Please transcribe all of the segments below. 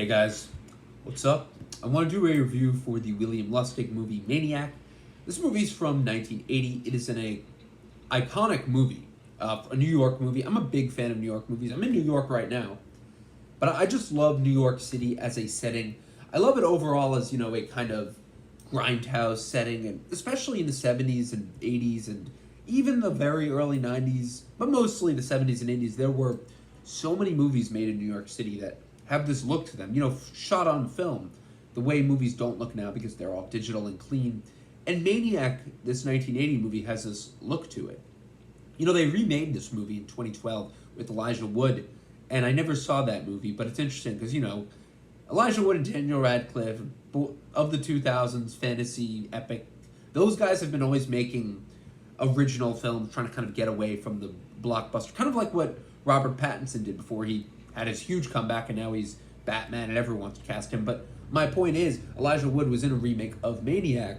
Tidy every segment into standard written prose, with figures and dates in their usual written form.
Hey guys, what's up? I want to do a review for the William Lustig movie Maniac. This movie's from 1980. It is an iconic movie, a New York movie. I'm a big fan of New York movies. I'm in New York right now, but I just love New York City as a setting. I love it overall as, a kind of grindhouse setting, and especially in the 70s and 80s and even the very early 90s, but mostly the 70s and 80s, there were so many movies made in New York City that have this look to them, shot on film, the way movies don't look now because they're all digital and clean. And Maniac, this 1980 movie, has this look to it. They remade this movie in 2012 with Elijah Wood, and I never saw that movie, but it's interesting because, Elijah Wood and Daniel Radcliffe, of the 2000s, fantasy, epic, those guys have been always making original films, trying to kind of get away from the blockbuster, kind of like what Robert Pattinson did before he had his huge comeback, and now he's Batman and everyone wants to cast him. But my point is, Elijah Wood was in a remake of Maniac,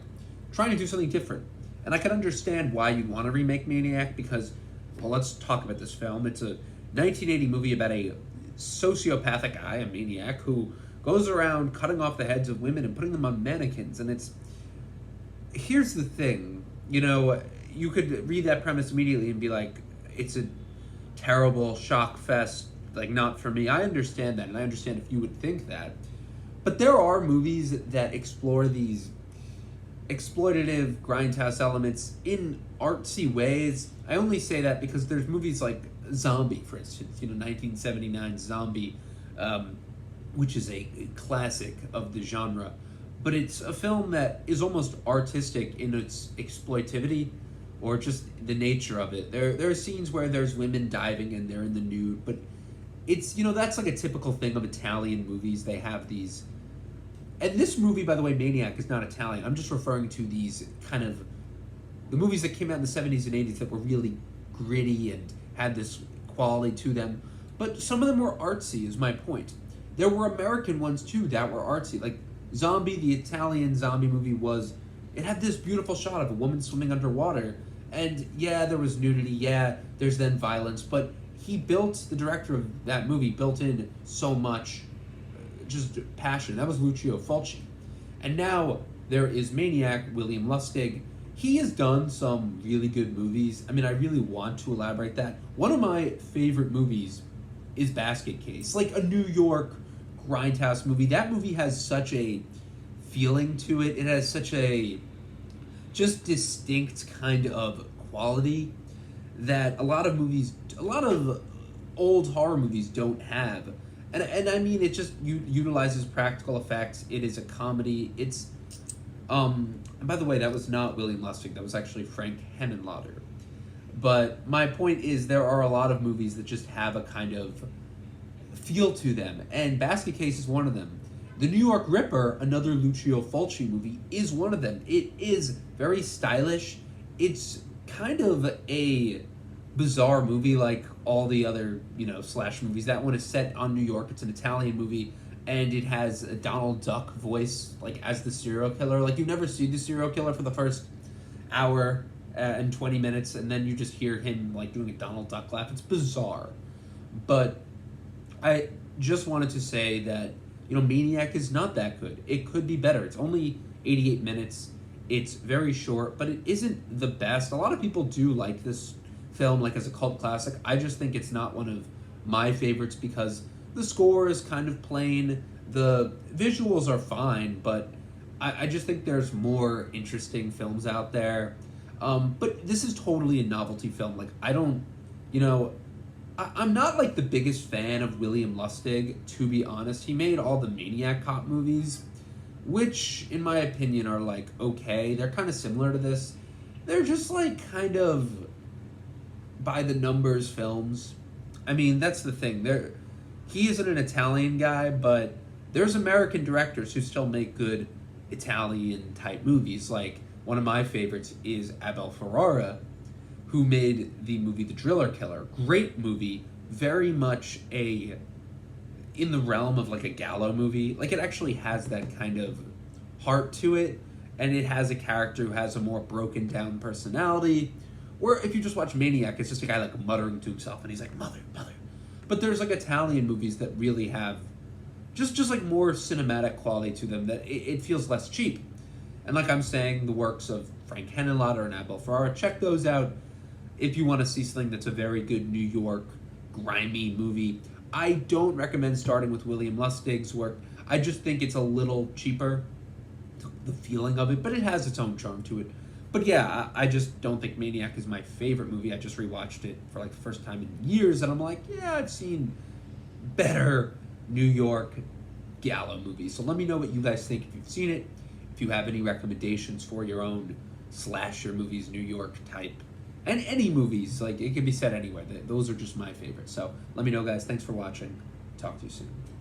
trying to do something different. And I can understand why you'd want to remake Maniac because, well, let's talk about this film. It's a 1980 movie about a sociopathic guy, a maniac, who goes around cutting off the heads of women and putting them on mannequins. And here's the thing, you could read that premise immediately and be like, it's a terrible shock fest, like, not for me. I understand that, and I understand if you would think that. But there are movies that explore these exploitative grindhouse elements in artsy ways. I only say that because there's movies like Zombie, for instance, 1979 Zombie, which is a classic of the genre. But it's a film that is almost artistic in its exploitivity, or just the nature of it. There are scenes where there's women diving and they're in the nude, but it's, that's like a typical thing of Italian movies. They have these, and this movie, by the way, Maniac, is not Italian. I'm just referring to these kind of, the movies that came out in the 70s and 80s that were really gritty and had this quality to them. But some of them were artsy, is my point. There were American ones, too, that were artsy. Like Zombie, the Italian zombie movie it had this beautiful shot of a woman swimming underwater. And yeah, there was nudity, yeah, there's then violence, but the director of that movie built in so much just passion. That was Lucio Fulci. And now there is Maniac, William Lustig. He has done some really good movies. I mean, I really want to elaborate that. One of my favorite movies is Basket Case, like a New York grindhouse movie. That movie has such a feeling to it. It has such a just distinct kind of quality that a lot of old horror movies don't have. And I mean, it just utilizes practical effects. It is a comedy. It's and by the way, that was not William Lustig. That was actually Frank Henenlotter. But my point is, there are a lot of movies that just have a kind of feel to them, and Basket Case is one of them. The New York Ripper, another Lucio Fulci movie, is one of them. It is very stylish. It's kind of a bizarre movie like all the other, slash movies. That one is set on New York. It's an Italian movie, and it has a Donald Duck voice, like, as the serial killer. Like, you never see the serial killer for the first hour and 20 minutes, and then you just hear him, like, doing a Donald Duck laugh. It's bizarre. But I just wanted to say that, Maniac is not that good. It could be better. It's only 88 minutes. It's very short, but it isn't the best. A lot of people do like this film, like, as a cult classic. I just think it's not one of my favorites because the score is kind of plain. The visuals are fine, but I just think there's more interesting films out there. But this is totally a novelty film. Like, I'm not, like, the biggest fan of William Lustig, to be honest. He made all the Maniac cop movies, which, in my opinion, are, like, okay. They're kind of similar to this. They're just, like, kind of by-the-numbers films. I mean, that's the thing. He isn't an Italian guy, but there's American directors who still make good Italian-type movies. Like, one of my favorites is Abel Ferrara, who made the movie The Driller Killer. Great movie, very much in the realm of, like, a Gallo movie. Like, it actually has that kind of heart to it, and it has a character who has a more broken down personality. Or if you just watch Maniac, it's just a guy like muttering to himself, and he's like, mother, mother. But there's like Italian movies that really have just like more cinematic quality to them, that it feels less cheap. And like I'm saying, the works of Frank Henenlotter and Abel Ferrara, check those out if you want to see something that's a very good New York, grimy movie. I don't recommend starting with William Lustig's work. I just think it's a little cheaper, the feeling of it, but it has its own charm to it. But yeah, I just don't think Maniac is my favorite movie. I just rewatched it for like the first time in years, and I'm like, yeah, I've seen better New York gala movies. So let me know what you guys think if you've seen it. If you have any recommendations for your own slasher movies, New York type, and any movies, like it can be said anywhere. Those are just my favorites. So let me know, guys. Thanks for watching. Talk to you soon.